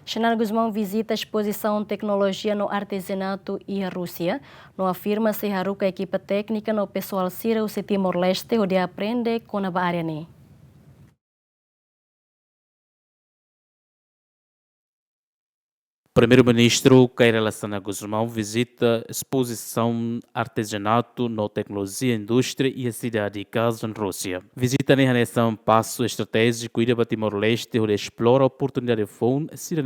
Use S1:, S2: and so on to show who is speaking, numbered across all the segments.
S1: Xanana Gusmão visita a exposição Teknolojia no Artezenatu e a Rússia. No afirma se haruka ekipa téknika no pessoal sira husi Timor-Leste, hodi aprende, konabá área.
S2: Primeiro-Ministro Xanana Gusmão visita a exposição artezenatu no teknolojia, indústria e a cidade de casa na Rússia. Visita nessa um passo estratégico para Timor-Leste, onde explora a oportunidade de fundo sira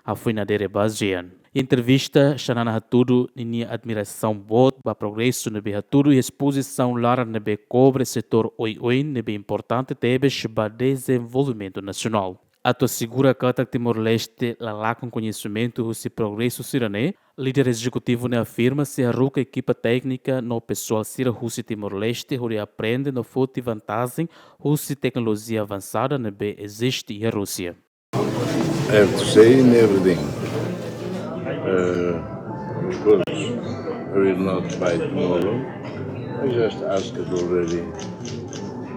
S2: a finalidade baseada. Entrevista Xanana Haturu em admiração boa para progresso no Haturu e exposição lara no cobre setor oi nebe importante tebe para desenvolvimento nacional. Ato segura que Timor-Leste lá com conhecimento do progresso sirané, líder executivo na afirma se haruka ekipa téknika no pessoal sira husi Timor-Leste, onde aprende no forte vantagem husi tecnologia avançada na existe na Rússia.
S3: I have to say in everything. Of course, I will not buy tomorrow. I just asked already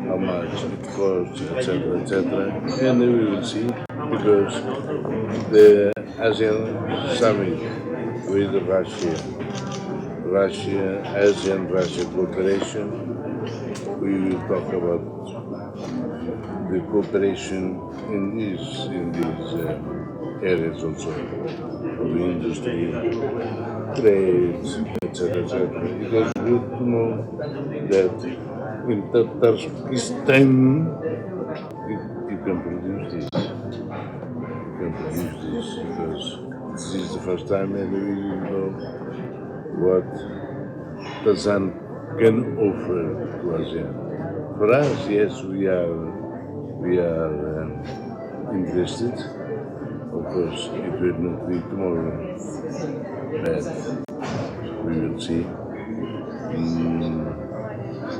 S3: how much it costs, etc. And we will see, because the ASEAN summit with Russia-ASEAN-Russia cooperation, we will talk about the cooperation in these areas also, of the industry, trade, etc. It was good to know that in Tajikistan you can produce this. You can produce this because this is the first time that we know what Tanzania can offer to ASEAN. For us, yes, we are interested. Of course, it will not be tomorrow, but we will see.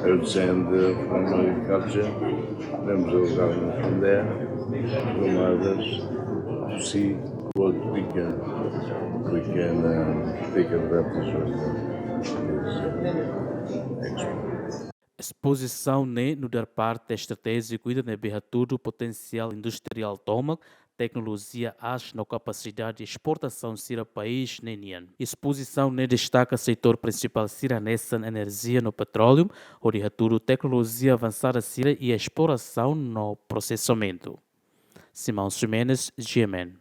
S3: I would send from agriculture, members of government from there, from others, to see what we can take advantage of this export.
S2: Exposição no dar parte estratégico e na tudo potencial industrial toma, tecnologia age na capacidade de exportação sira país nenian. Exposição destaca setor principal sira nessa energia no petróleo, onde tudo tecnologia avançada sira e exploração no processamento. Simão Ximenes, GMN.